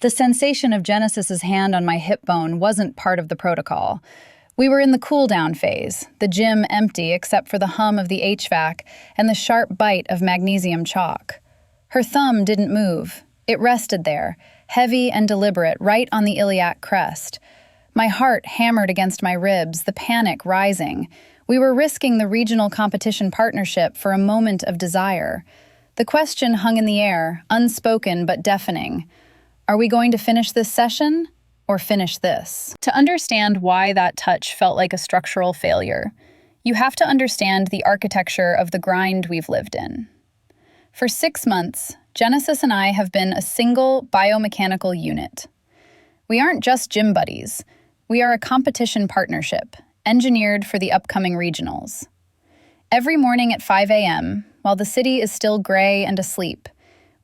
The sensation of Genesis's hand on my hip bone wasn't part of the protocol. We were in the cool-down phase, the gym empty except for the hum of the HVAC and the sharp bite of magnesium chalk. Her thumb didn't move. It rested there, heavy and deliberate, right on the iliac crest. My heart hammered against my ribs, the panic rising. We were risking the regional competition partnership for a moment of desire. The question hung in the air, unspoken but deafening. Are we going to finish this session or finish this? To understand why that touch felt like a structural failure, you have to understand the architecture of the grind we've lived in. For 6 months, Genesis and I have been a single biomechanical unit. We aren't just gym buddies. We are a competition partnership, engineered for the upcoming regionals. Every morning at 5 a.m., while the city is still gray and asleep,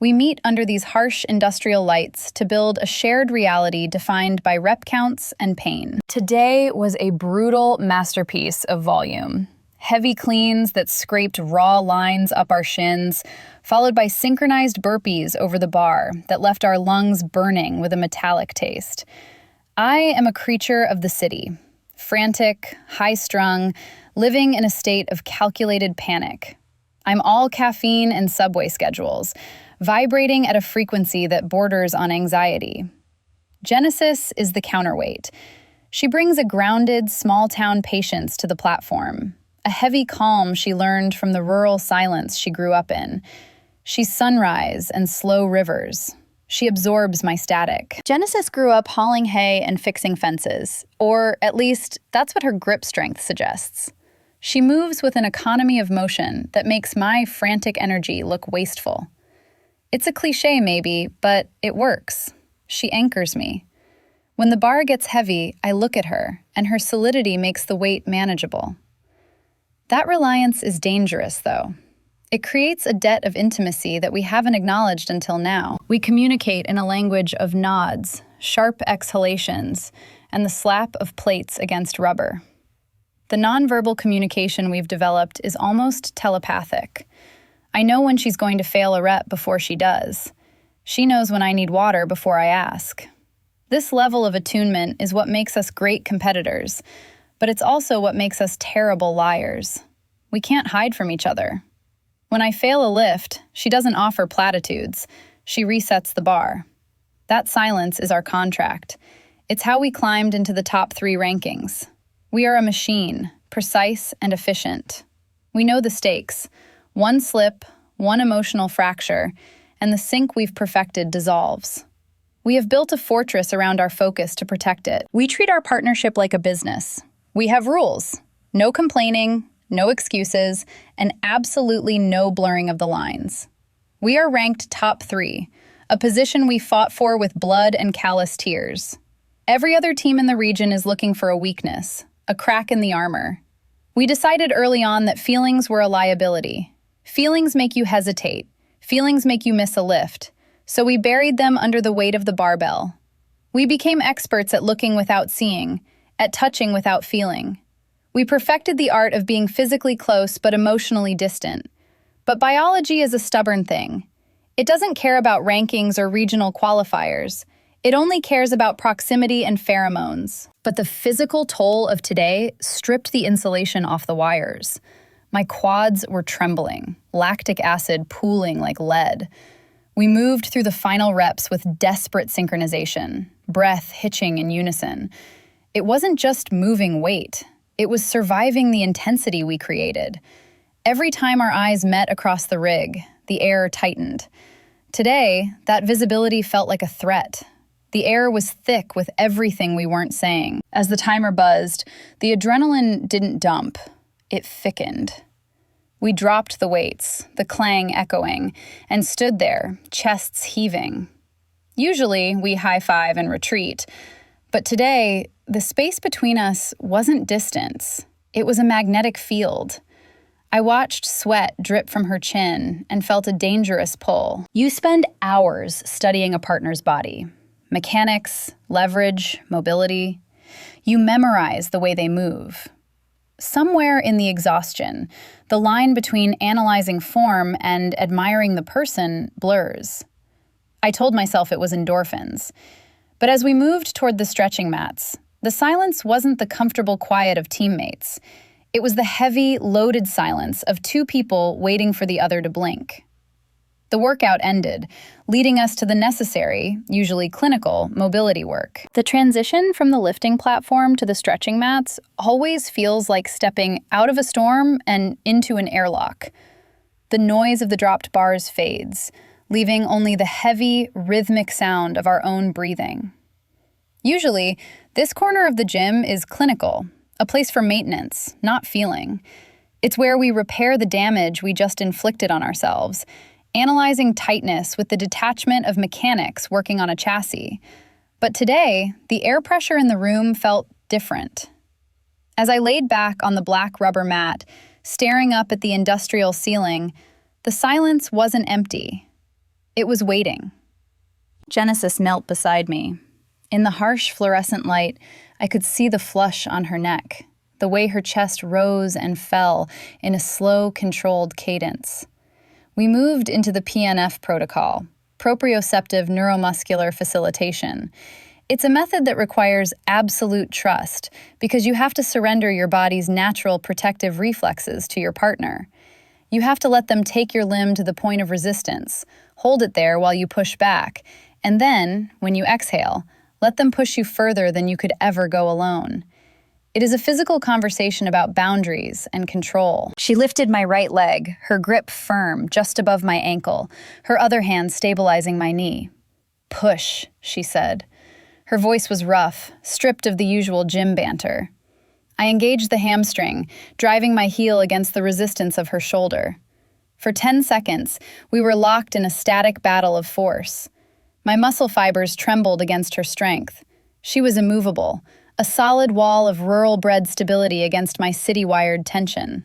we meet under these harsh industrial lights to build a shared reality defined by rep counts and pain. Today was a brutal masterpiece of volume. Heavy cleans that scraped raw lines up our shins, followed by synchronized burpees over the bar that left our lungs burning with a metallic taste. I am a creature of the city, frantic, high-strung, living in a state of calculated panic. I'm all caffeine and subway schedules, vibrating at a frequency that borders on anxiety. Genesis is the counterweight. She brings a grounded, small-town patience to the platform, a heavy calm she learned from the rural silence she grew up in. She's sunrise and slow rivers. She absorbs my static. Genesis grew up hauling hay and fixing fences, or at least that's what her grip strength suggests. She moves with an economy of motion that makes my frantic energy look wasteful. It's a cliché maybe, but it works. She anchors me. When the bar gets heavy, I look at her, and her solidity makes the weight manageable. That reliance is dangerous, though. It creates a debt of intimacy that we haven't acknowledged until now. We communicate in a language of nods, sharp exhalations, and the slap of plates against rubber. The nonverbal communication we've developed is almost telepathic. I know when she's going to fail a rep before she does. She knows when I need water before I ask. This level of attunement is what makes us great competitors, but it's also what makes us terrible liars. We can't hide from each other. When I fail a lift, she doesn't offer platitudes. She resets the bar. That silence is our contract. It's how we climbed into the top 3 rankings. We are a machine, precise and efficient. We know the stakes. One slip, one emotional fracture, and the sink we've perfected dissolves. We have built a fortress around our focus to protect it. We treat our partnership like a business. We have rules. No complaining, no excuses, and absolutely no blurring of the lines. We are ranked top 3, a position we fought for with blood and callous tears. Every other team in the region is looking for a weakness, a crack in the armor. We decided early on that feelings were a liability. Feelings make you hesitate. Feelings make you miss a lift. So we buried them under the weight of the barbell. We became experts at looking without seeing, at touching without feeling. We perfected the art of being physically close but emotionally distant. But biology is a stubborn thing. It doesn't care about rankings or regional qualifiers. It only cares about proximity and pheromones. But the physical toll of today stripped the insulation off the wires. My quads were trembling, lactic acid pooling like lead. We moved through the final reps with desperate synchronization, breath hitching in unison. It wasn't just moving weight. It was surviving the intensity we created. Every time our eyes met across the rig, the air tightened. Today, that visibility felt like a threat. The air was thick with everything we weren't saying. As the timer buzzed, the adrenaline didn't dump. It thickened. We dropped the weights, the clang echoing, and stood there, chests heaving. Usually, we high-five and retreat. But today, the space between us wasn't distance. It was a magnetic field. I watched sweat drip from her chin and felt a dangerous pull. You spend hours studying a partner's body. Mechanics, leverage, mobility. You memorize the way they move. Somewhere in the exhaustion, the line between analyzing form and admiring the person blurs. I told myself it was endorphins. But as we moved toward the stretching mats, the silence wasn't the comfortable quiet of teammates. It was the heavy, loaded silence of two people waiting for the other to blink. The workout ended, leading us to the necessary, usually clinical, mobility work. The transition from the lifting platform to the stretching mats always feels like stepping out of a storm and into an airlock. The noise of the dropped bars fades, leaving only the heavy, rhythmic sound of our own breathing. Usually, this corner of the gym is clinical, a place for maintenance, not feeling. It's where we repair the damage we just inflicted on ourselves, analyzing tightness with the detachment of mechanics working on a chassis. But today, the air pressure in the room felt different. As I laid back on the black rubber mat, staring up at the industrial ceiling, the silence wasn't empty. It was waiting. Genesis knelt beside me. In the harsh fluorescent light, I could see the flush on her neck, the way her chest rose and fell in a slow, controlled cadence. We moved into the PNF protocol, proprioceptive neuromuscular facilitation. It's a method that requires absolute trust because you have to surrender your body's natural protective reflexes to your partner. You have to let them take your limb to the point of resistance, hold it there while you push back, and then, when you exhale, let them push you further than you could ever go alone. It is a physical conversation about boundaries and control. She lifted my right leg, her grip firm, just above my ankle, her other hand stabilizing my knee. "Push," she said. Her voice was rough, stripped of the usual gym banter. I engaged the hamstring, driving my heel against the resistance of her shoulder. For 10 seconds, we were locked in a static battle of force. My muscle fibers trembled against her strength. She was immovable, a solid wall of rural-bred stability against my city-wired tension.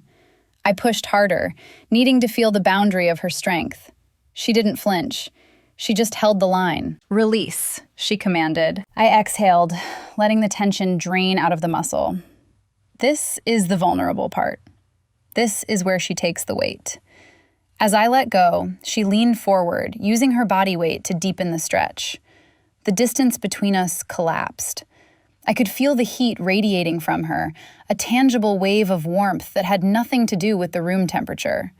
I pushed harder, needing to feel the boundary of her strength. She didn't flinch. She just held the line. "Release," she commanded. I exhaled, letting the tension drain out of the muscle. This is the vulnerable part. This is where she takes the weight. As I let go, she leaned forward, using her body weight to deepen the stretch. The distance between us collapsed. I could feel the heat radiating from her, a tangible wave of warmth that had nothing to do with the room temperature.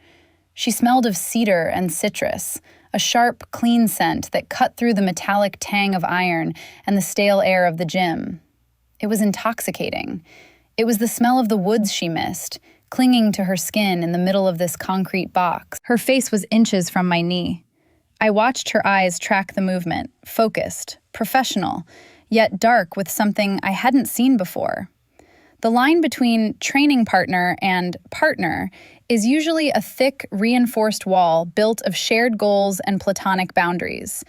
She smelled of cedar and citrus, a sharp, clean scent that cut through the metallic tang of iron and the stale air of the gym. It was intoxicating. It was the smell of the woods she missed, clinging to her skin in the middle of this concrete box. Her face was inches from my knee. I watched her eyes track the movement, focused, professional, yet dark with something I hadn't seen before. The line between training partner and partner is usually a thick, reinforced wall built of shared goals and platonic boundaries.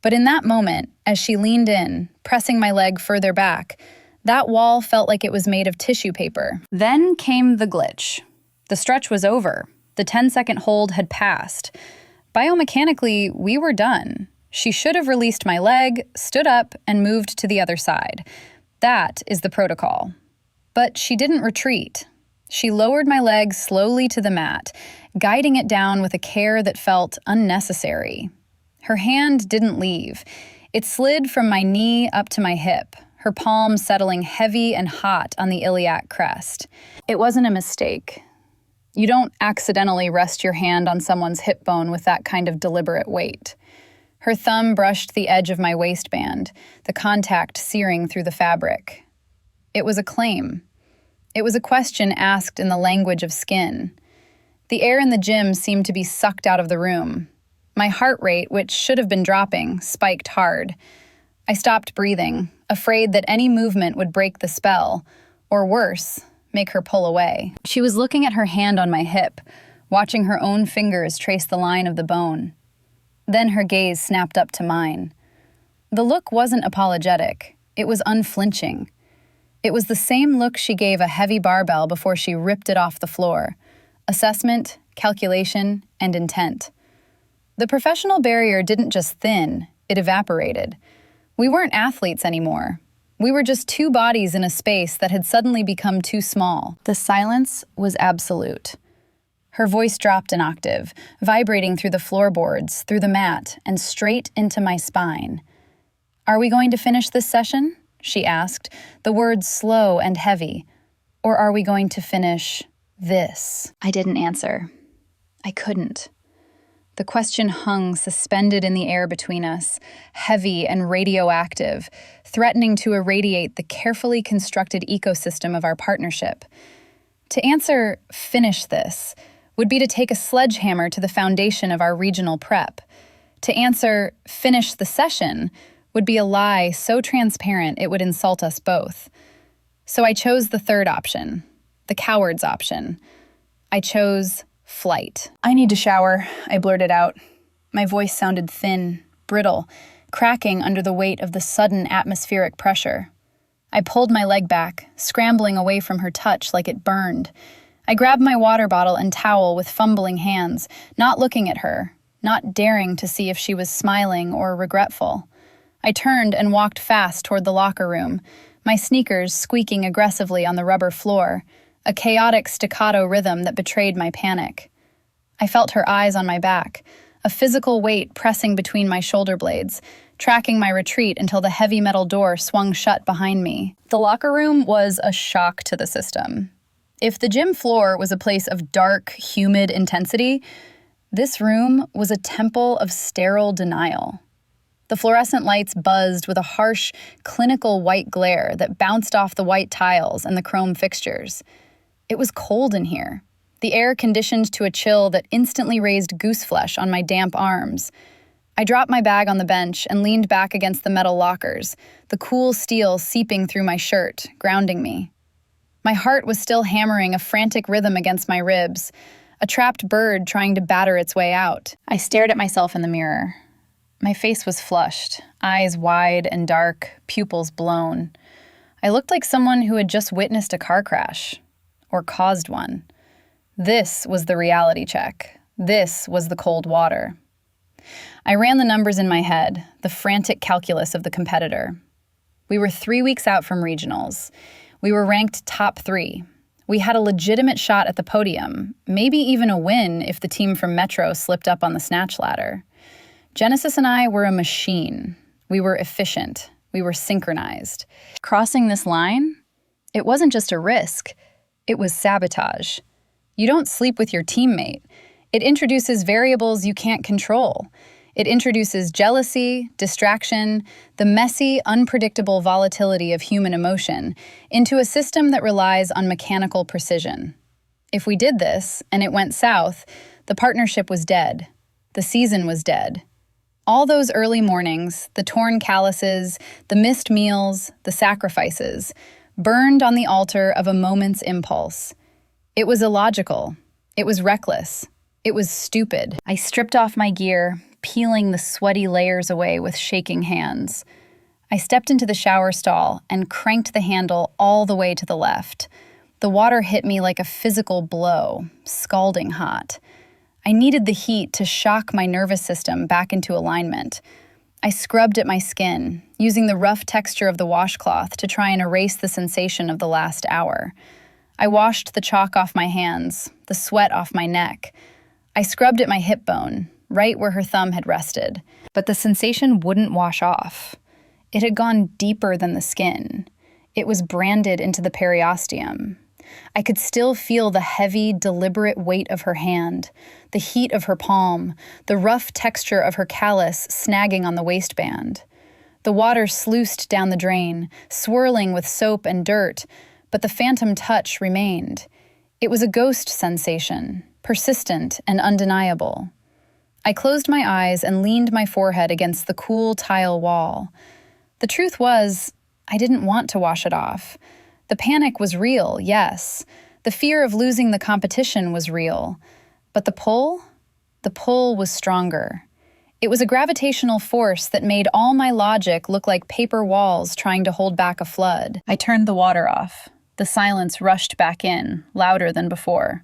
But in that moment, as she leaned in, pressing my leg further back, that wall felt like it was made of tissue paper. Then came the glitch. The stretch was over. The 10-second hold had passed. Biomechanically, we were done. She should have released my leg, stood up, and moved to the other side. That is the protocol. But she didn't retreat. She lowered my leg slowly to the mat, guiding it down with a care that felt unnecessary. Her hand didn't leave. It slid from my knee up to my hip, her palm settling heavy and hot on the iliac crest. It wasn't a mistake. You don't accidentally rest your hand on someone's hip bone with that kind of deliberate weight. Her thumb brushed the edge of my waistband, the contact searing through the fabric. It was a claim. It was a question asked in the language of skin. The air in the gym seemed to be sucked out of the room. My heart rate, which should have been dropping, spiked hard. I stopped breathing, afraid that any movement would break the spell, or worse, make her pull away. She was looking at her hand on my hip, watching her own fingers trace the line of the bone. Then her gaze snapped up to mine. The look wasn't apologetic. It was unflinching. It was the same look she gave a heavy barbell before she ripped it off the floor. Assessment, calculation, and intent. The professional barrier didn't just thin, it evaporated. We weren't athletes anymore. We were just two bodies in a space that had suddenly become too small. The silence was absolute. Her voice dropped an octave, vibrating through the floorboards, through the mat, and straight into my spine. "Are we going to finish this session?" she asked, the words slow and heavy. "Or are we going to finish this?" I didn't answer. I couldn't. The question hung suspended in the air between us, heavy and radioactive, threatening to irradiate the carefully constructed ecosystem of our partnership. To answer, "finish this," would be to take a sledgehammer to the foundation of our regional prep. To answer, "finish the session," would be a lie so transparent it would insult us both. So I chose the third option, the coward's option. I chose flight. "I need to shower," I blurted out. My voice sounded thin, brittle, cracking under the weight of the sudden atmospheric pressure. I pulled my leg back, scrambling away from her touch like it burned. I grabbed my water bottle and towel with fumbling hands, not looking at her, not daring to see if she was smiling or regretful. I turned and walked fast toward the locker room, my sneakers squeaking aggressively on the rubber floor, a chaotic staccato rhythm that betrayed my panic. I felt her eyes on my back, a physical weight pressing between my shoulder blades, tracking my retreat until the heavy metal door swung shut behind me. The locker room was a shock to the system. If the gym floor was a place of dark, humid intensity, this room was a temple of sterile denial. The fluorescent lights buzzed with a harsh, clinical white glare that bounced off the white tiles and the chrome fixtures. It was cold in here, the air conditioned to a chill that instantly raised goose flesh on my damp arms. I dropped my bag on the bench and leaned back against the metal lockers, the cool steel seeping through my shirt, grounding me. My heart was still hammering a frantic rhythm against my ribs, a trapped bird trying to batter its way out. I stared at myself in the mirror. My face was flushed, eyes wide and dark, pupils blown. I looked like someone who had just witnessed a car crash, or caused one. This was the reality check. This was the cold water. I ran the numbers in my head, the frantic calculus of the competitor. We were 3 weeks out from regionals. We were ranked top 3. We had a legitimate shot at the podium, maybe even a win if the team from Metro slipped up on the snatch ladder. Genesis and I were a machine. We were efficient. We were synchronized. Crossing this line? It wasn't just a risk. It was sabotage. You don't sleep with your teammate. It introduces variables you can't control. It introduces jealousy, distraction, the messy, unpredictable volatility of human emotion into a system that relies on mechanical precision. If we did this, and it went south, the partnership was dead. The season was dead. All those early mornings, the torn calluses, the missed meals, the sacrifices, burned on the altar of a moment's impulse. It was illogical. It was reckless. It was stupid. I stripped off my gear, peeling the sweaty layers away with shaking hands. I stepped into the shower stall and cranked the handle all the way to the left. The water hit me like a physical blow, scalding hot. I needed the heat to shock my nervous system back into alignment. I scrubbed at my skin, using the rough texture of the washcloth to try and erase the sensation of the last hour. I washed the chalk off my hands, the sweat off my neck. I scrubbed at my hip bone, right where her thumb had rested, but the sensation wouldn't wash off. It had gone deeper than the skin. It was branded into the periosteum. I could still feel the heavy, deliberate weight of her hand, the heat of her palm, the rough texture of her callus snagging on the waistband. The water sluiced down the drain, swirling with soap and dirt, but the phantom touch remained. It was a ghost sensation, persistent and undeniable. I closed my eyes and leaned my forehead against the cool tile wall. The truth was, I didn't want to wash it off. The panic was real, yes. The fear of losing the competition was real. But the pull was stronger. It was a gravitational force that made all my logic look like paper walls trying to hold back a flood. I turned the water off. The silence rushed back in, louder than before.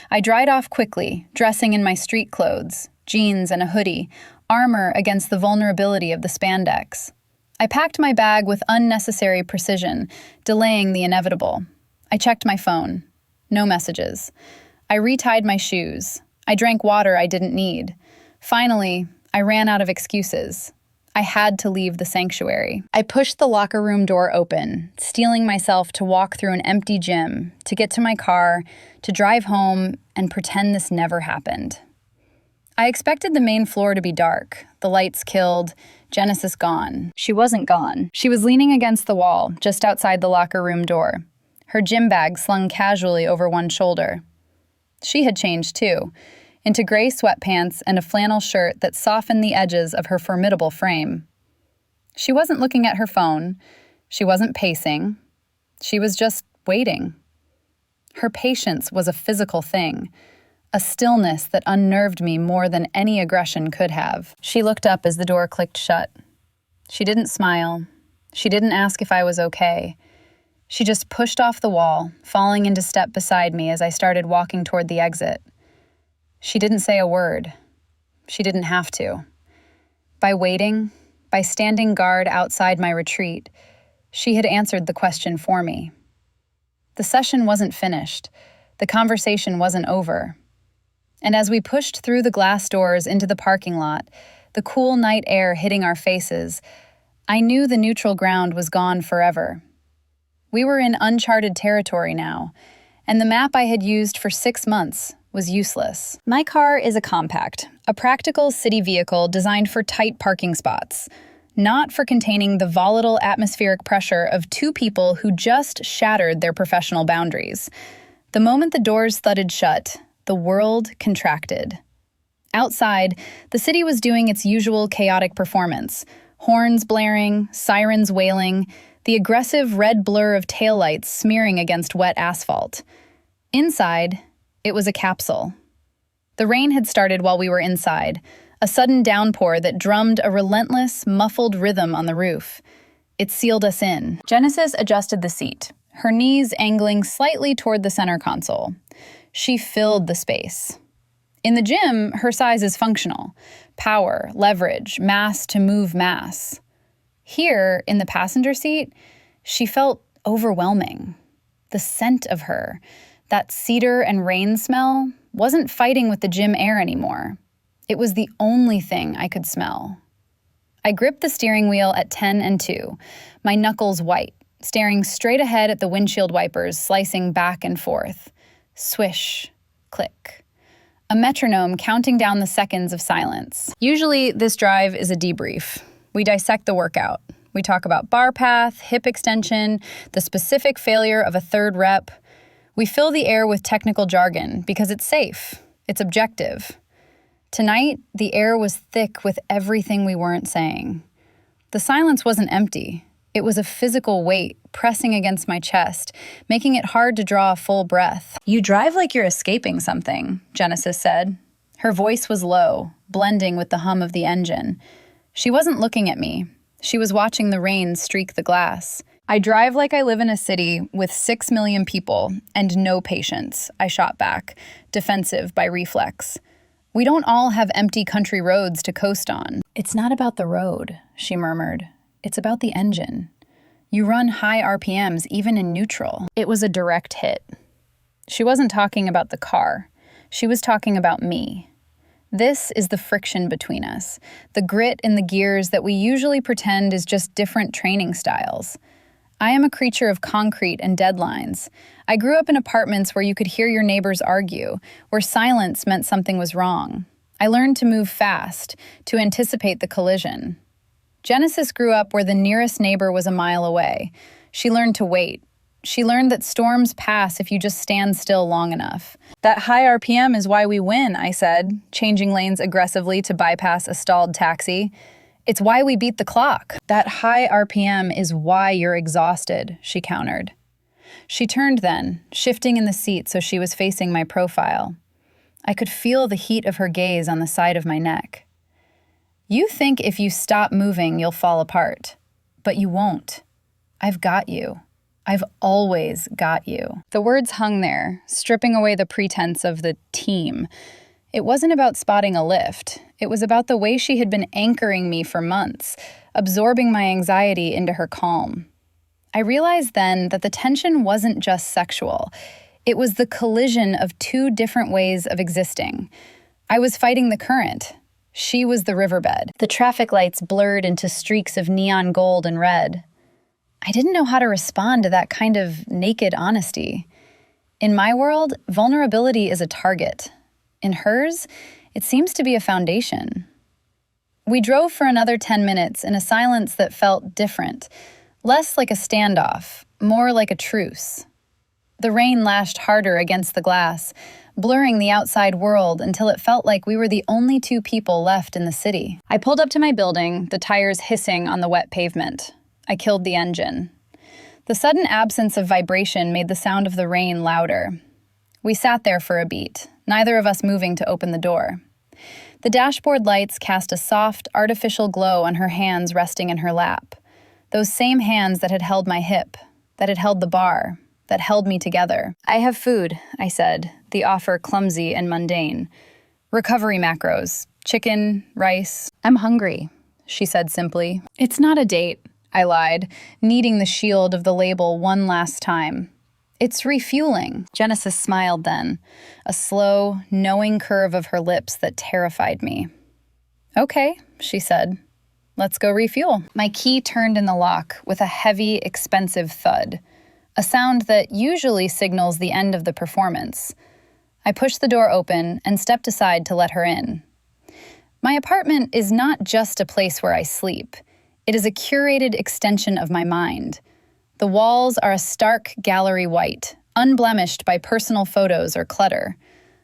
I dried off quickly, dressing in my street clothes, jeans and a hoodie, armor against the vulnerability of the spandex. I packed my bag with unnecessary precision, delaying the inevitable. I checked my phone. No messages. I retied my shoes. I drank water I didn't need. Finally, I ran out of excuses. I had to leave the sanctuary. I pushed the locker room door open, steeling myself to walk through an empty gym, to get to my car, to drive home, and pretend this never happened. I expected the main floor to be dark, the lights killed, Genesis gone. She wasn't gone. She was leaning against the wall, just outside the locker room door, her gym bag slung casually over one shoulder. She had changed too, into gray sweatpants and a flannel shirt that softened the edges of her formidable frame. She wasn't looking at her phone. She wasn't pacing. She was just waiting. Her patience was a physical thing, a stillness that unnerved me more than any aggression could have. She looked up as the door clicked shut. She didn't smile. She didn't ask if I was okay. She just pushed off the wall, falling into step beside me as I started walking toward the exit. She didn't say a word. She didn't have to. By waiting, by standing guard outside my retreat, she had answered the question for me. The session wasn't finished. The conversation wasn't over. And as we pushed through the glass doors into the parking lot, the cool night air hitting our faces, I knew the neutral ground was gone forever. We were in uncharted territory now, and the map I had used for 6 months was useless. My car is a compact, a practical city vehicle designed for tight parking spots, not for containing the volatile atmospheric pressure of two people who just shattered their professional boundaries. The moment the doors thudded shut, the world contracted. Outside, the city was doing its usual chaotic performance, horns blaring, sirens wailing, the aggressive red blur of taillights smearing against wet asphalt. Inside, it was a capsule. The rain had started while we were inside, a sudden downpour that drummed a relentless, muffled rhythm on the roof. It sealed us in. Genesis adjusted the seat, her knees angling slightly toward the center console. She filled the space. In the gym, her size is functional. Power, leverage, mass to move mass. Here, in the passenger seat, she felt overwhelming. The scent of her, that cedar and rain smell, wasn't fighting with the gym air anymore. It was the only thing I could smell. I gripped the steering wheel at 10 and 2, my knuckles white, staring straight ahead at the windshield wipers slicing back and forth. Swish, click. A metronome counting down the seconds of silence. Usually, this drive is a debrief. We dissect the workout. We talk about bar path, hip extension, the specific failure of a third rep. We fill the air with technical jargon because it's safe, it's objective. Tonight, the air was thick with everything we weren't saying. The silence wasn't empty. It was a physical weight pressing against my chest, making it hard to draw a full breath. "You drive like you're escaping something," Genesis said. Her voice was low, blending with the hum of the engine. She wasn't looking at me. She was watching the rain streak the glass. "I drive like I live in a city with 6 million people and no patience," I shot back, defensive by reflex. "We don't all have empty country roads to coast on." "It's not about the road," she murmured. "It's about the engine. You run high RPMs even in neutral." It was a direct hit. She wasn't talking about the car. She was talking about me. This is the friction between us, the grit in the gears that we usually pretend is just different training styles. I am a creature of concrete and deadlines. I grew up in apartments where you could hear your neighbors argue, where silence meant something was wrong. I learned to move fast, to anticipate the collision. Genesis grew up where the nearest neighbor was a mile away. She learned to wait. She learned that storms pass if you just stand still long enough. "That high RPM is why we win," I said, changing lanes aggressively to bypass a stalled taxi. "It's why we beat the clock." "That high RPM is why you're exhausted," she countered. She turned then, shifting in the seat so she was facing my profile. I could feel the heat of her gaze on the side of my neck. "You think if you stop moving, you'll fall apart. But you won't. I've got you. I've always got you." The words hung there, stripping away the pretense of the team. It wasn't about spotting a lift. It was about the way she had been anchoring me for months, absorbing my anxiety into her calm. I realized then that the tension wasn't just sexual. It was the collision of two different ways of existing. I was fighting the current. She was the riverbed. The traffic lights blurred into streaks of neon gold and red. I didn't know how to respond to that kind of naked honesty. In my world, vulnerability is a target. In hers, it seems to be a foundation. We drove for another 10 minutes in a silence that felt different, less like a standoff, more like a truce. The rain lashed harder against the glass, blurring the outside world until it felt like we were the only two people left in the city. I pulled up to my building, the tires hissing on the wet pavement. I killed the engine. The sudden absence of vibration made the sound of the rain louder. We sat there for a beat, neither of us moving to open the door. The dashboard lights cast a soft, artificial glow on her hands resting in her lap. Those same hands that had held my hip, that had held the bar, that held me together. "I have food," I said, the offer clumsy and mundane. "Recovery macros, chicken, rice." "I'm hungry," she said simply. "It's not a date," I lied, kneading the shield of the label one last time. "It's refueling." Genesis smiled then, a slow, knowing curve of her lips that terrified me. "Okay," she said. "Let's go refuel." My key turned in the lock with a heavy, expensive thud, a sound that usually signals the end of the performance. I pushed the door open and stepped aside to let her in. My apartment is not just a place where I sleep. It is a curated extension of my mind. The walls are a stark gallery white, unblemished by personal photos or clutter.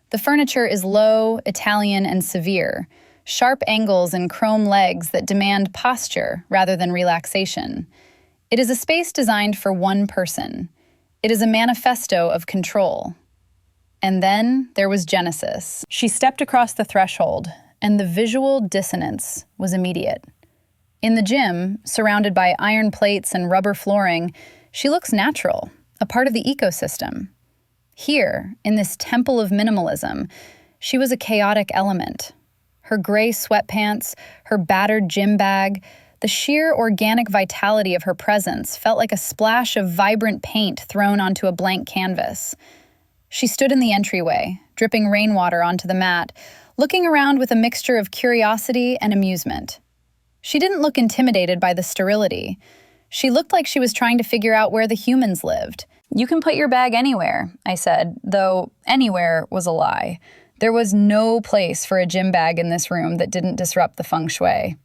The furniture is low, Italian, and severe, sharp angles and chrome legs that demand posture rather than relaxation. It is a space designed for one person. It is a manifesto of control. And then there was Genesis. She stepped across the threshold, and the visual dissonance was immediate. In the gym, surrounded by iron plates and rubber flooring, she looks natural, a part of the ecosystem. Here, in this temple of minimalism, she was a chaotic element. Her gray sweatpants, her battered gym bag, the sheer organic vitality of her presence felt like a splash of vibrant paint thrown onto a blank canvas. She stood in the entryway, dripping rainwater onto the mat, looking around with a mixture of curiosity and amusement. She didn't look intimidated by the sterility. She looked like she was trying to figure out where the humans lived. "You can put your bag anywhere," I said, though anywhere was a lie. There was no place for a gym bag in this room that didn't disrupt the feng shui.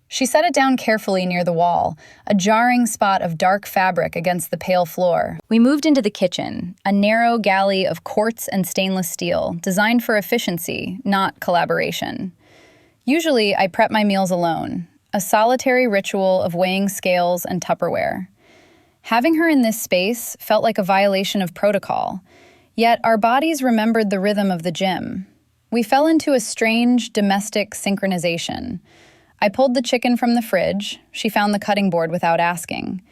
She set it down carefully near the wall, a jarring spot of dark fabric against the pale floor. We moved into the kitchen, a narrow galley of quartz and stainless steel, designed for efficiency, not collaboration. Usually, I prep my meals alone, a solitary ritual of weighing scales and Tupperware. Having her in this space felt like a violation of protocol, yet our bodies remembered the rhythm of the gym. We fell into a strange domestic synchronization. I pulled the chicken from the fridge. She found the cutting board without asking.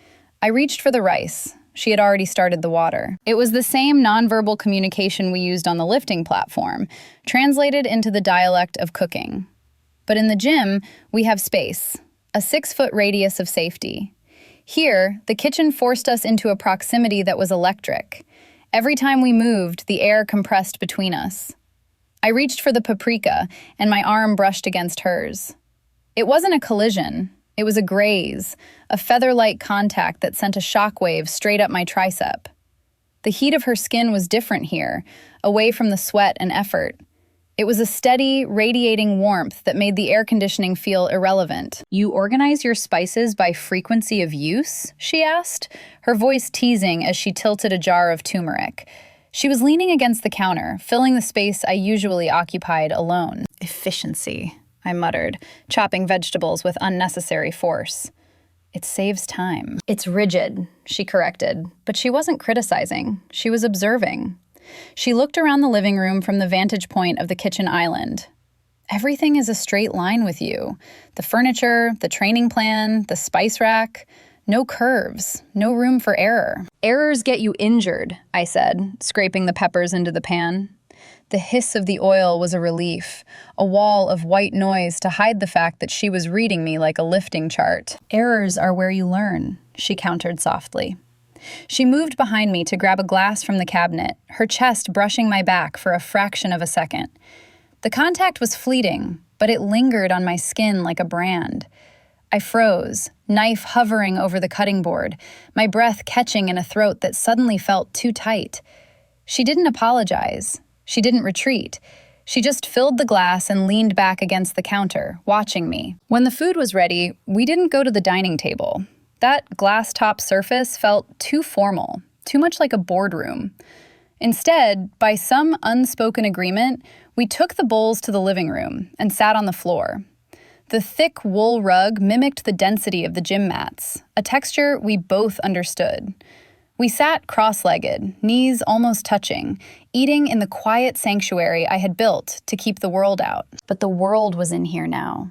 I reached for the rice. She had already started the water. It was the same nonverbal communication we used on the lifting platform, translated into the dialect of cooking. But in the gym, we have space, a 6-foot radius of safety. Here, the kitchen forced us into a proximity that was electric. Every time we moved, the air compressed between us. I reached for the paprika, and my arm brushed against hers. It wasn't a collision. It was a graze, a feather-like contact that sent a shockwave straight up my tricep. The heat of her skin was different here, away from the sweat and effort. It was a steady, radiating warmth that made the air conditioning feel irrelevant. "You organize your spices by frequency of use?" she asked, her voice teasing as she tilted a jar of turmeric. She was leaning against the counter, filling the space I usually occupied alone. "Efficiency," I muttered, chopping vegetables with unnecessary force. "It saves time." "It's rigid," she corrected, but she wasn't criticizing. She was observing. She looked around the living room from the vantage point of the kitchen island. "Everything is a straight line with you. The furniture, the training plan, the spice rack. No curves, no room for error." "Errors get you injured," I said, scraping the peppers into the pan. The hiss of the oil was a relief, a wall of white noise to hide the fact that she was reading me like a lifting chart. "Errors are where you learn," she countered softly. She moved behind me to grab a glass from the cabinet, her chest brushing my back for a fraction of a second. The contact was fleeting, but it lingered on my skin like a brand. I froze, knife hovering over the cutting board, my breath catching in a throat that suddenly felt too tight. She didn't apologize. She didn't retreat. She just filled the glass and leaned back against the counter, watching me. When the food was ready, we didn't go to the dining table. That glass-top surface felt too formal, too much like a boardroom. Instead, by some unspoken agreement, we took the bowls to the living room and sat on the floor. The thick wool rug mimicked the density of the gym mats, a texture we both understood. We sat cross-legged, knees almost touching, eating in the quiet sanctuary I had built to keep the world out. But the world was in here now.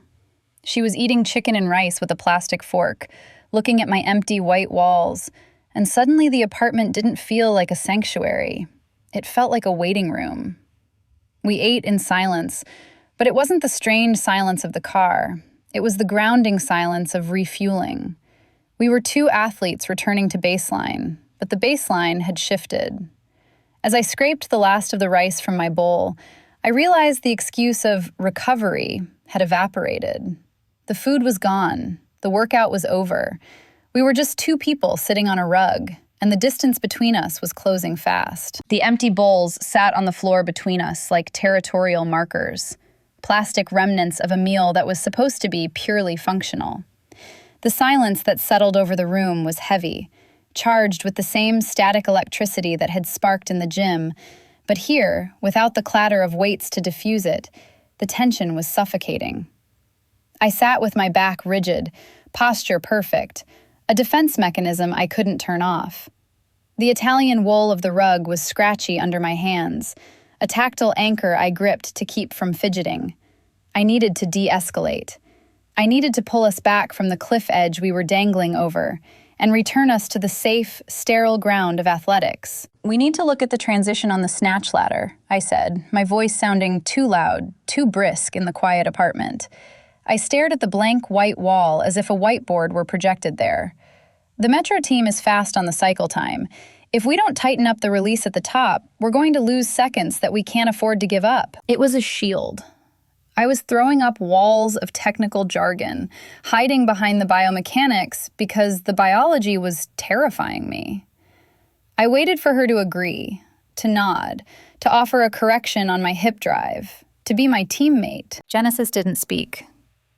She was eating chicken and rice with a plastic fork, looking at my empty white walls, and suddenly the apartment didn't feel like a sanctuary. It felt like a waiting room. We ate in silence, but it wasn't the strange silence of the car. It was the grounding silence of refueling. We were two athletes returning to baseline, but the baseline had shifted. As I scraped the last of the rice from my bowl, I realized the excuse of recovery had evaporated. The food was gone. The workout was over. We were just two people sitting on a rug, and the distance between us was closing fast. The empty bowls sat on the floor between us like territorial markers, plastic remnants of a meal that was supposed to be purely functional. The silence that settled over the room was heavy, charged with the same static electricity that had sparked in the gym, but here, without the clatter of weights to diffuse it, the tension was suffocating. I sat with my back rigid, posture perfect, a defense mechanism I couldn't turn off. The Italian wool of the rug was scratchy under my hands, a tactile anchor I gripped to keep from fidgeting. I needed to de-escalate. I needed to pull us back from the cliff edge we were dangling over and return us to the safe, sterile ground of athletics. "We need to look at the transition on the snatch ladder," I said, my voice sounding too loud, too brisk in the quiet apartment. I stared at the blank white wall as if a whiteboard were projected there. "The Metro team is fast on the cycle time. If we don't tighten up the release at the top, we're going to lose seconds that we can't afford to give up." It was a shield. I was throwing up walls of technical jargon, hiding behind the biomechanics because the biology was terrifying me. I waited for her to agree, to nod, to offer a correction on my hip drive, to be my teammate. Genesis didn't speak.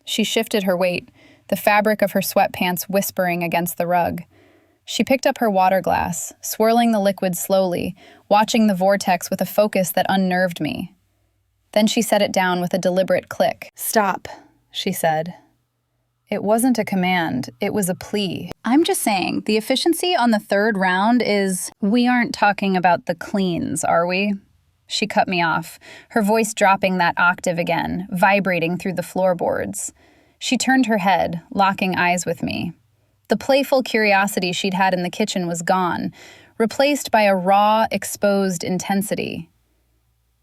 She shifted her weight, the fabric of her sweatpants whispering against the rug. She picked up her water glass, swirling the liquid slowly, watching the vortex with a focus that unnerved me. Then she set it down with a deliberate click. "Stop," she said. It wasn't a command, it was a plea. "I'm just saying, the efficiency on the third round is... We aren't talking about the cleans, are we?" She cut me off, her voice dropping that octave again, vibrating through the floorboards. She turned her head, locking eyes with me. The playful curiosity she'd had in the kitchen was gone, replaced by a raw, exposed intensity.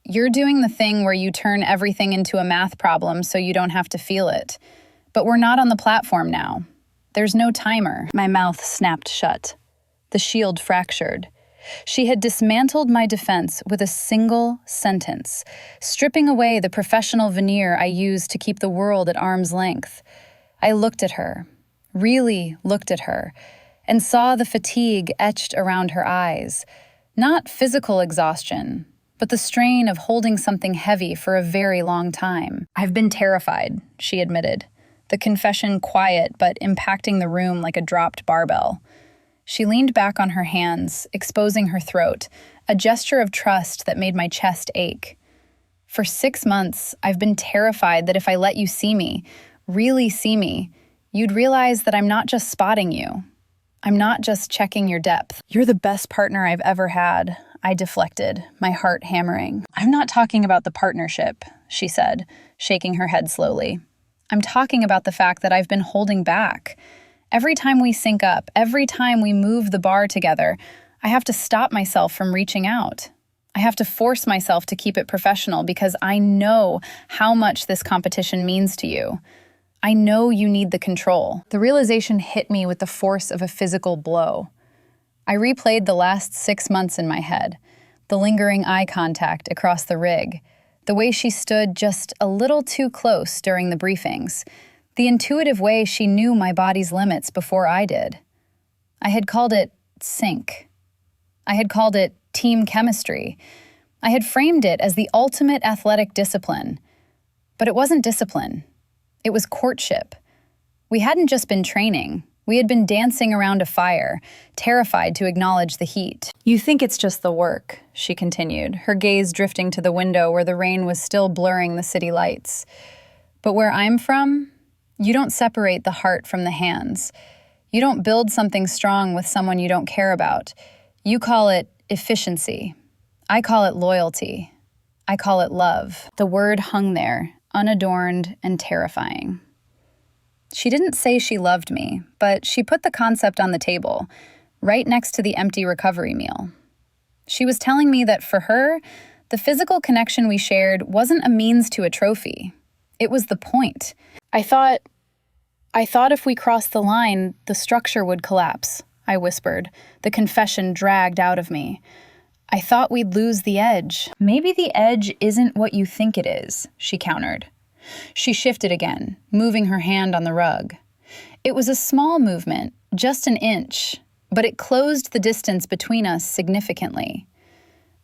"You're doing the thing where you turn everything into a math problem so you don't have to feel it. But we're not on the platform now. There's no timer." My mouth snapped shut. The shield fractured. She had dismantled my defense with a single sentence, stripping away the professional veneer I used to keep the world at arm's length. I looked at her, really looked at her, and saw the fatigue etched around her eyes. Not physical exhaustion, but the strain of holding something heavy for a very long time. "I've been terrified," she admitted, the confession quiet but impacting the room like a dropped barbell. She leaned back on her hands, exposing her throat, a gesture of trust that made my chest ache. "For 6 months, I've been terrified that if I let you see me, really see me, you'd realize that I'm not just spotting you. I'm not just checking your depth." "You're the best partner I've ever had," I deflected, my heart hammering. "I'm not talking about the partnership," she said, shaking her head slowly. "I'm talking about the fact that I've been holding back. Every time we sync up, every time we move the bar together, I have to stop myself from reaching out. I have to force myself to keep it professional because I know how much this competition means to you. I know you need the control." The realization hit me with the force of a physical blow. I replayed the last 6 months in my head, the lingering eye contact across the rig, the way she stood just a little too close during the briefings, the intuitive way she knew my body's limits before I did. I had called it sync. I had called it team chemistry. I had framed it as the ultimate athletic discipline. But it wasn't discipline. It was courtship. We hadn't just been training. We had been dancing around a fire, terrified to acknowledge the heat. "You think it's just the work," she continued, her gaze drifting to the window where the rain was still blurring the city lights. "But where I'm from, you don't separate the heart from the hands. You don't build something strong with someone you don't care about. You call it efficiency. I call it loyalty. I call it love." The word hung there, unadorned and terrifying. She didn't say she loved me, but she put the concept on the table, right next to the empty recovery meal. She was telling me that for her, the physical connection we shared wasn't a means to a trophy. It was the point. I thought if we crossed the line, the structure would collapse, I whispered, the confession dragged out of me. I thought we'd lose the edge. "Maybe the edge isn't what you think it is," she countered. She shifted again, moving her hand on the rug. It was a small movement, just an inch, but it closed the distance between us significantly.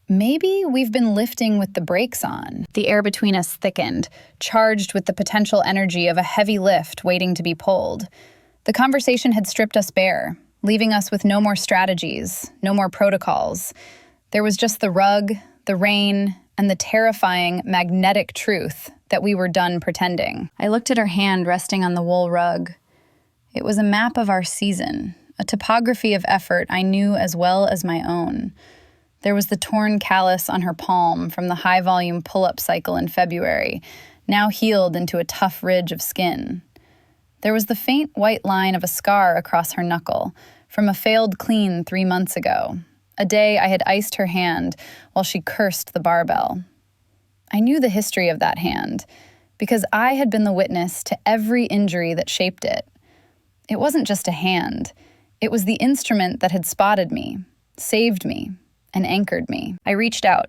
"Maybe we've been lifting with the brakes on." The air between us thickened, charged with the potential energy of a heavy lift waiting to be pulled. The conversation had stripped us bare, leaving us with no more strategies, no more protocols. There was just the rug, the rain, and the terrifying, magnetic truth that we were done pretending. I looked at her hand resting on the wool rug. It was a map of our season, a topography of effort I knew as well as my own. There was the torn callus on her palm from the high-volume pull-up cycle in February, now healed into a tough ridge of skin. There was the faint white line of a scar across her knuckle from a failed clean 3 months ago, a day I had iced her hand while she cursed the barbell. I knew the history of that hand because I had been the witness to every injury that shaped it. It wasn't just a hand. It was the instrument that had spotted me, saved me, and anchored me. I reached out.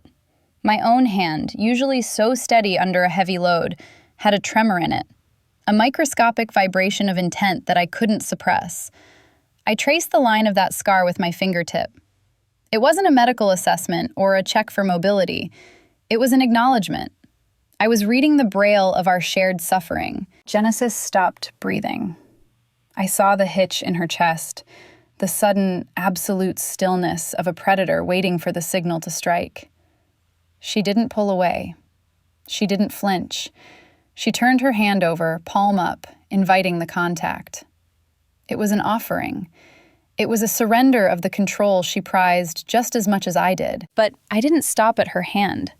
My own hand, usually so steady under a heavy load, had a tremor in it, a microscopic vibration of intent that I couldn't suppress. I traced the line of that scar with my fingertip. It wasn't a medical assessment or a check for mobility. It was an acknowledgement. I was reading the braille of our shared suffering. Genesis stopped breathing. I saw the hitch in her chest, the sudden, absolute stillness of a predator waiting for the signal to strike. She didn't pull away. She didn't flinch. She turned her hand over, palm up, inviting the contact. It was an offering. It was a surrender of the control she prized just as much as I did. But I didn't stop at her hand.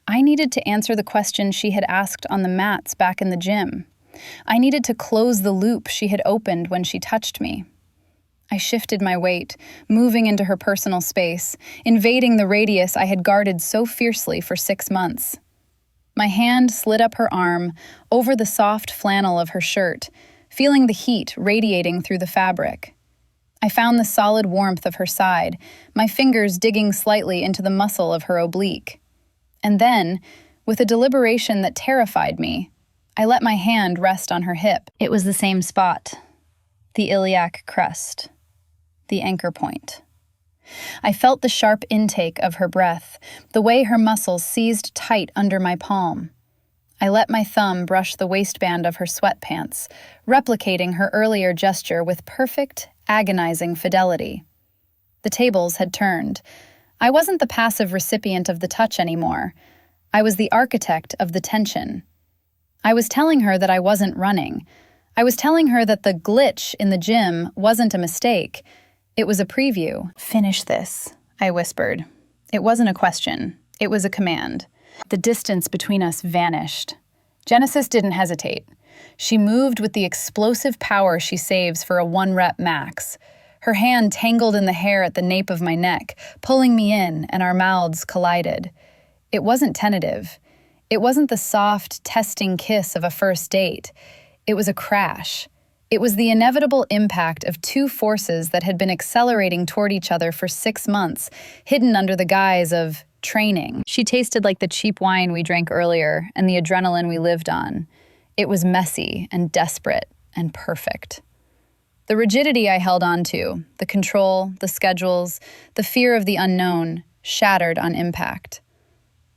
I needed to answer the question she had asked on the mats back in the gym. I needed to close the loop she had opened when she touched me. I shifted my weight, moving into her personal space, invading the radius I had guarded so fiercely for 6 months. My hand slid up her arm, over the soft flannel of her shirt, feeling the heat radiating through the fabric. I found the solid warmth of her side, my fingers digging slightly into the muscle of her oblique. And then, with a deliberation that terrified me, I let my hand rest on her hip. It was the same spot, the iliac crest, the anchor point. I felt the sharp intake of her breath, the way her muscles seized tight under my palm. I let my thumb brush the waistband of her sweatpants, replicating her earlier gesture with perfect, agonizing fidelity. The tables had turned. I wasn't the passive recipient of the touch anymore. I was the architect of the tension. I was telling her that I wasn't running. I was telling her that the glitch in the gym wasn't a mistake. It was a preview. "Finish this," I whispered. It wasn't a question. It was a command. The distance between us vanished. Genesis didn't hesitate. She moved with the explosive power she saves for a 1-rep max. Her hand tangled in the hair at the nape of my neck, pulling me in, and our mouths collided. It wasn't tentative. It wasn't the soft, testing kiss of a first date. It was a crash. It was the inevitable impact of two forces that had been accelerating toward each other for 6 months, hidden under the guise of training. She tasted like the cheap wine we drank earlier and the adrenaline we lived on. It was messy and desperate and perfect. The rigidity I held on to, the control, the schedules, the fear of the unknown, shattered on impact.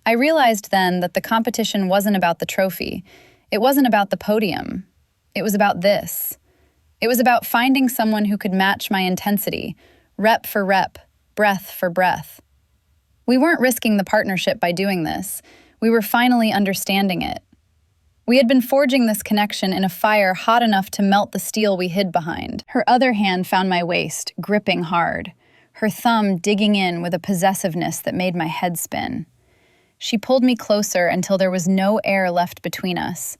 I realized then that the competition wasn't about the trophy. It wasn't about the podium. It was about this. It was about finding someone who could match my intensity, rep for rep, breath for breath. We weren't risking the partnership by doing this. We were finally understanding it. We had been forging this connection in a fire hot enough to melt the steel we hid behind. Her other hand found my waist, gripping hard, her thumb digging in with a possessiveness that made my head spin. She pulled me closer until there was no air left between us,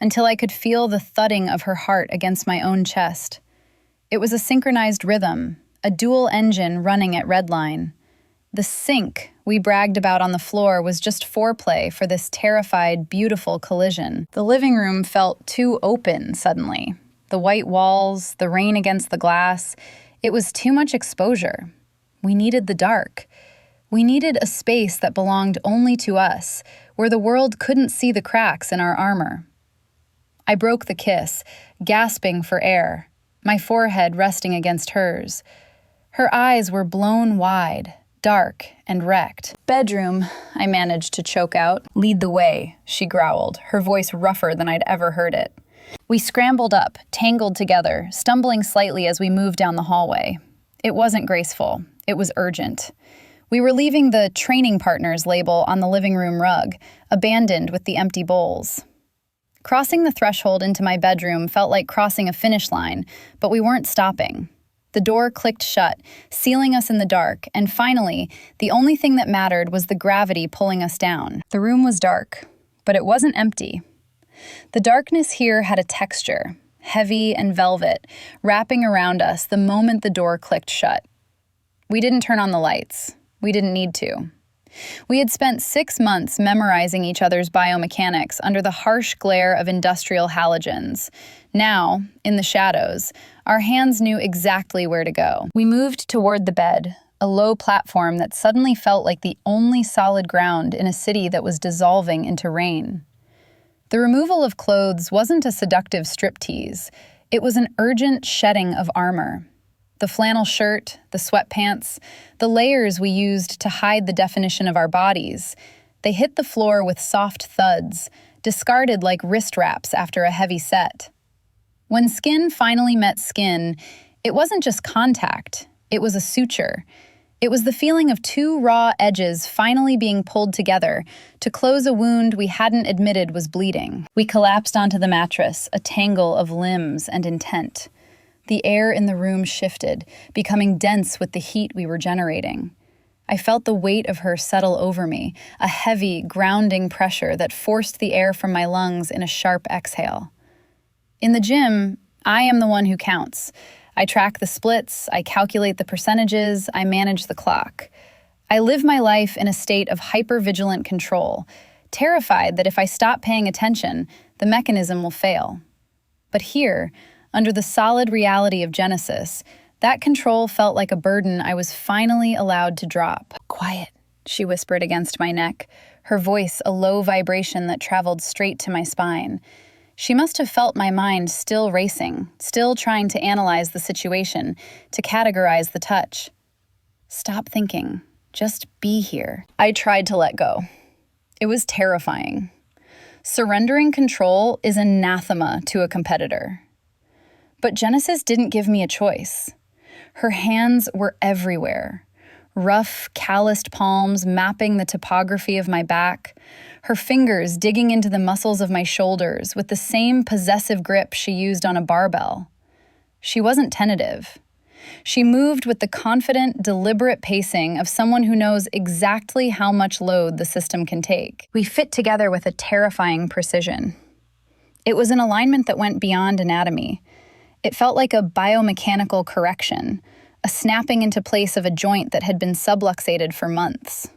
until I could feel the thudding of her heart against my own chest. It was a synchronized rhythm, a dual engine running at redline. The sync we bragged about on the floor was just foreplay for this terrified, beautiful collision. The living room felt too open suddenly. The white walls, the rain against the glass, it was too much exposure. We needed the dark. We needed a space that belonged only to us, where the world couldn't see the cracks in our armor. I broke the kiss, gasping for air, my forehead resting against hers. Her eyes were blown wide, dark and wrecked. "Bedroom," I managed to choke out. "Lead the way," she growled, her voice rougher than I'd ever heard it. We scrambled up, tangled together, stumbling slightly as we moved down the hallway. It wasn't graceful. It was urgent. We were leaving the training partners label on the living room rug, abandoned with the empty bowls. Crossing the threshold into my bedroom felt like crossing a finish line, but we weren't stopping. The door clicked shut, sealing us in the dark, and finally, the only thing that mattered was the gravity pulling us down. The room was dark, but it wasn't empty. The darkness here had a texture, heavy and velvet, wrapping around us the moment the door clicked shut. We didn't turn on the lights. We didn't need to. We had spent 6 months memorizing each other's biomechanics under the harsh glare of industrial halogens. Now, in the shadows, our hands knew exactly where to go. We moved toward the bed, a low platform that suddenly felt like the only solid ground in a city that was dissolving into rain. The removal of clothes wasn't a seductive striptease. It was an urgent shedding of armor. The flannel shirt, the sweatpants, the layers we used to hide the definition of our bodies, they hit the floor with soft thuds, discarded like wrist wraps after a heavy set. When skin finally met skin, it wasn't just contact, it was a suture. It was the feeling of two raw edges finally being pulled together to close a wound we hadn't admitted was bleeding. We collapsed onto the mattress, a tangle of limbs and intent. The air in the room shifted, becoming dense with the heat we were generating. I felt the weight of her settle over me, a heavy, grounding pressure that forced the air from my lungs in a sharp exhale. In the gym, I am the one who counts. I track the splits, I calculate the percentages, I manage the clock. I live my life in a state of hyper-vigilant control, terrified that if I stop paying attention, the mechanism will fail. But here, under the solid reality of Genesis, that control felt like a burden I was finally allowed to drop. "Quiet," she whispered against my neck, her voice a low vibration that traveled straight to my spine. She must have felt my mind still racing, still trying to analyze the situation, to categorize the touch. "Stop thinking. Just be here." I tried to let go. It was terrifying. Surrendering control is anathema to a competitor. But Genesis didn't give me a choice. Her hands were everywhere. Rough, calloused palms mapping the topography of my back, her fingers digging into the muscles of my shoulders with the same possessive grip she used on a barbell. She wasn't tentative. She moved with the confident, deliberate pacing of someone who knows exactly how much load the system can take. We fit together with a terrifying precision. It was an alignment that went beyond anatomy. It felt like a biomechanical correction, a snapping into place of a joint that had been subluxated for months.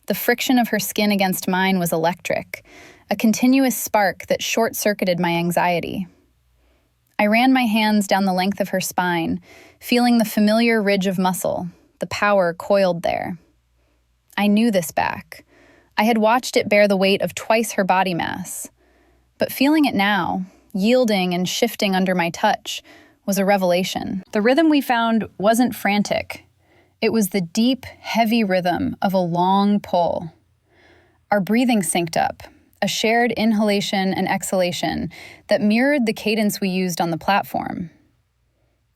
The friction of her skin against mine was electric, a continuous spark that short-circuited my anxiety. I ran my hands down the length of her spine, feeling the familiar ridge of muscle, the power coiled there. I knew this back. I had watched it bear the weight of twice her body mass. But feeling it now, yielding and shifting under my touch, was a revelation. The rhythm we found wasn't frantic. It was the deep, heavy rhythm of a long pull. Our breathing synced up, a shared inhalation and exhalation that mirrored the cadence we used on the platform.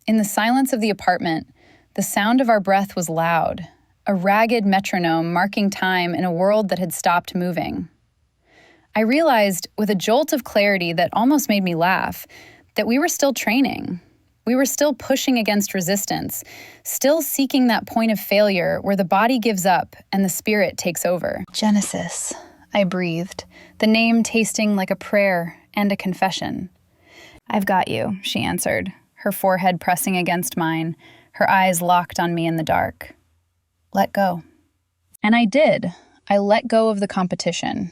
In the silence of the apartment, the sound of our breath was loud, a ragged metronome marking time in a world that had stopped moving. I realized, with a jolt of clarity that almost made me laugh, that we were still training. We were still pushing against resistance, still seeking that point of failure where the body gives up and the spirit takes over. Genesis, I breathed, the name tasting like a prayer and a confession. I've got you, she answered, her forehead pressing against mine, her eyes locked on me in the dark. Let go. And I did. I let go of the competition.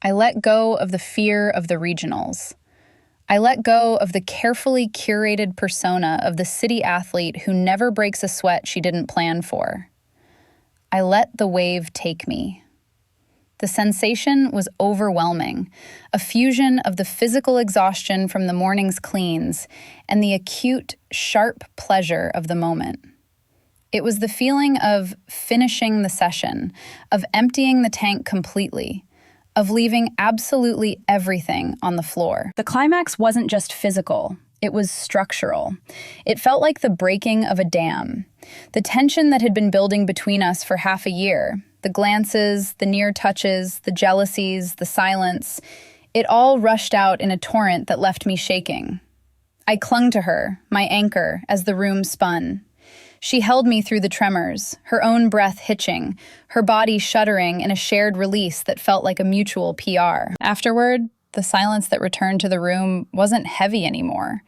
I let go of the fear of the regionals. I let go of the carefully curated persona of the city athlete who never breaks a sweat she didn't plan for. I let the wave take me. The sensation was overwhelming, a fusion of the physical exhaustion from the morning's cleans and the acute, sharp pleasure of the moment. It was the feeling of finishing the session, of emptying the tank completely, of leaving absolutely everything on the floor. The climax wasn't just physical, it was structural. It felt like the breaking of a dam. The tension that had been building between us for half a year, the glances, the near touches, the jealousies, the silence, it all rushed out in a torrent that left me shaking. I clung to her, my anchor, as the room spun. She held me through the tremors, her own breath hitching, her body shuddering in a shared release that felt like a mutual PR. Afterward, the silence that returned to the room wasn't heavy anymore.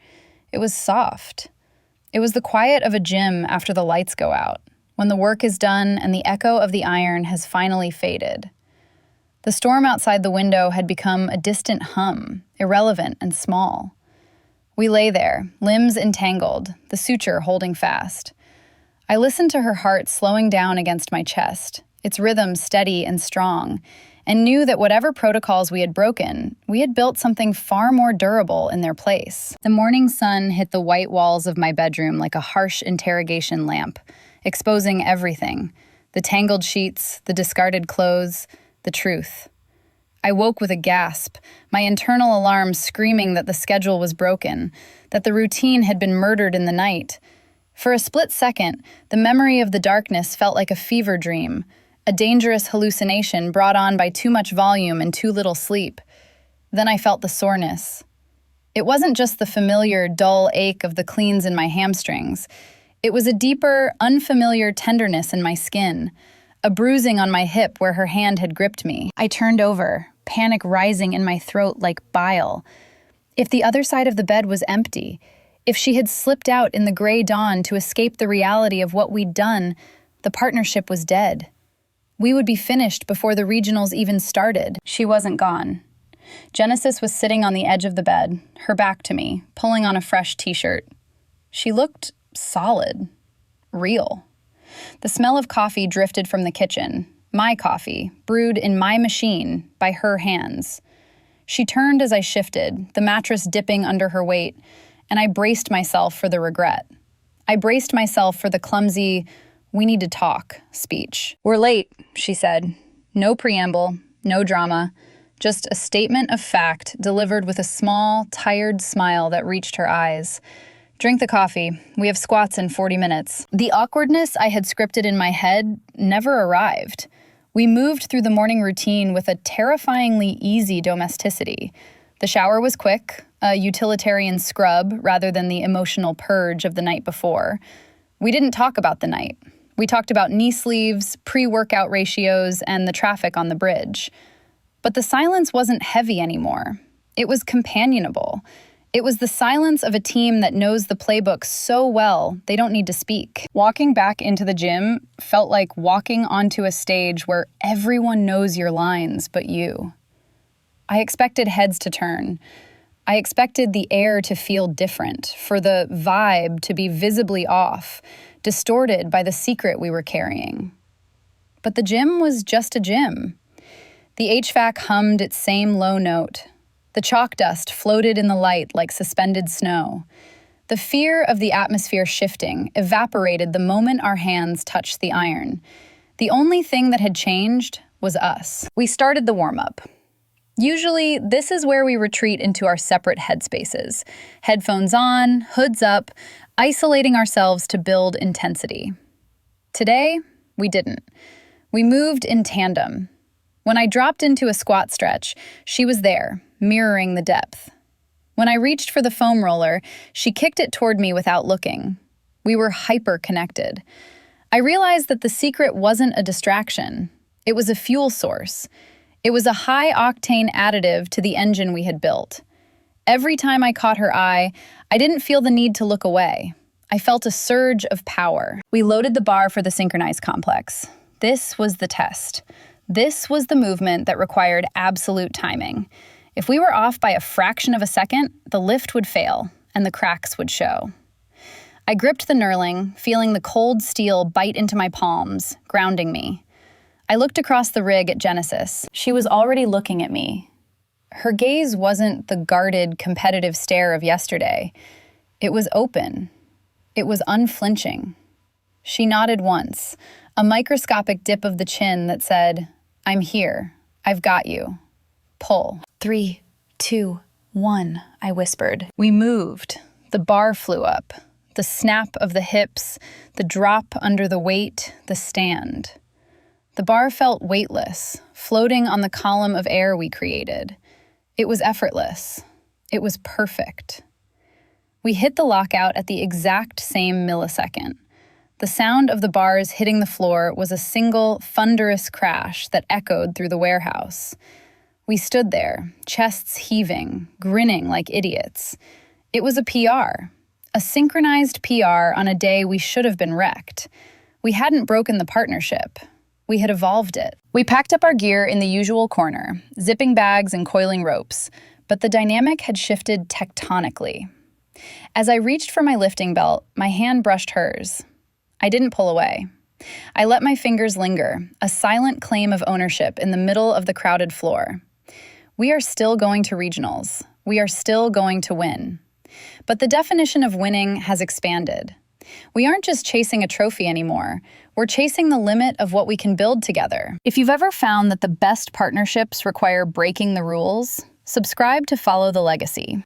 It was soft. It was the quiet of a gym after the lights go out, when the work is done and the echo of the iron has finally faded. The storm outside the window had become a distant hum, irrelevant and small. We lay there, limbs entangled, the suture holding fast. I listened to her heart slowing down against my chest, its rhythm steady and strong, and knew that whatever protocols we had broken, we had built something far more durable in their place. The morning sun hit the white walls of my bedroom like a harsh interrogation lamp, exposing everything: the tangled sheets, the discarded clothes, the truth. I woke with a gasp, my internal alarm screaming that the schedule was broken, that the routine had been murdered in the night. For a split second, the memory of the darkness felt like a fever dream, a dangerous hallucination brought on by too much volume and too little sleep. Then I felt the soreness. It wasn't just the familiar, dull ache of the cleans in my hamstrings. It was a deeper, unfamiliar tenderness in my skin, a bruising on my hip where her hand had gripped me. I turned over, panic rising in my throat like bile. If the other side of the bed was empty, if she had slipped out in the gray dawn to escape the reality of what we'd done, the partnership was dead. We would be finished before the regionals even started. She wasn't gone. Genesis was sitting on the edge of the bed, her back to me, pulling on a fresh t-shirt. She looked solid, real. The smell of coffee drifted from the kitchen, my coffee, brewed in my machine by her hands. She turned as I shifted, the mattress dipping under her weight, and I braced myself for the regret. I braced myself for the clumsy, "we need to talk" speech. "We're late," she said. No preamble, no drama, just a statement of fact delivered with a small, tired smile that reached her eyes. "Drink the coffee. We have squats in 40 minutes. The awkwardness I had scripted in my head never arrived. We moved through the morning routine with a terrifyingly easy domesticity. The shower was quick, a utilitarian scrub rather than the emotional purge of the night before. We didn't talk about the night. We talked about knee sleeves, pre-workout ratios, and the traffic on the bridge. But the silence wasn't heavy anymore. It was companionable. It was the silence of a team that knows the playbook so well they don't need to speak. Walking back into the gym felt like walking onto a stage where everyone knows your lines but you. I expected heads to turn. I expected the air to feel different, for the vibe to be visibly off, distorted by the secret we were carrying. But the gym was just a gym. The HVAC hummed its same low note. The chalk dust floated in the light like suspended snow. The fear of the atmosphere shifting evaporated the moment our hands touched the iron. The only thing that had changed was us. We started the warm-up. Usually, this is where we retreat into our separate headspaces. Headphones on, hoods up, isolating ourselves to build intensity. Today, we didn't. We moved in tandem. When I dropped into a squat stretch, she was there, mirroring the depth. When I reached for the foam roller, she kicked it toward me without looking. We were hyper-connected. I realized that the secret wasn't a distraction. It was a fuel source. It was a high-octane additive to the engine we had built. Every time I caught her eye, I didn't feel the need to look away. I felt a surge of power. We loaded the bar for the synchronized complex. This was the test. This was the movement that required absolute timing. If we were off by a fraction of a second, the lift would fail, and the cracks would show. I gripped the knurling, feeling the cold steel bite into my palms, grounding me. I looked across the rig at Genesis. She was already looking at me. Her gaze wasn't the guarded, competitive stare of yesterday. It was open. It was unflinching. She nodded once, a microscopic dip of the chin that said, "I'm here. I've got you. Pull." 3, 2, 1, I whispered. We moved. The bar flew up. The snap of the hips, the drop under the weight, the stand. The bar felt weightless, floating on the column of air we created. It was effortless. It was perfect. We hit the lockout at the exact same millisecond. The sound of the bars hitting the floor was a single, thunderous crash that echoed through the warehouse. We stood there, chests heaving, grinning like idiots. It was a PR. A synchronized PR on a day we should have been wrecked. We hadn't broken the partnership. We had evolved it. We packed up our gear in the usual corner, zipping bags and coiling ropes, but the dynamic had shifted tectonically. As I reached for my lifting belt, my hand brushed hers. I didn't pull away. I let my fingers linger, a silent claim of ownership in the middle of the crowded floor. We are still going to regionals. We are still going to win. But the definition of winning has expanded. We aren't just chasing a trophy anymore. We're chasing the limit of what we can build together. If you've ever found that the best partnerships require breaking the rules, subscribe to Follow the Legacy.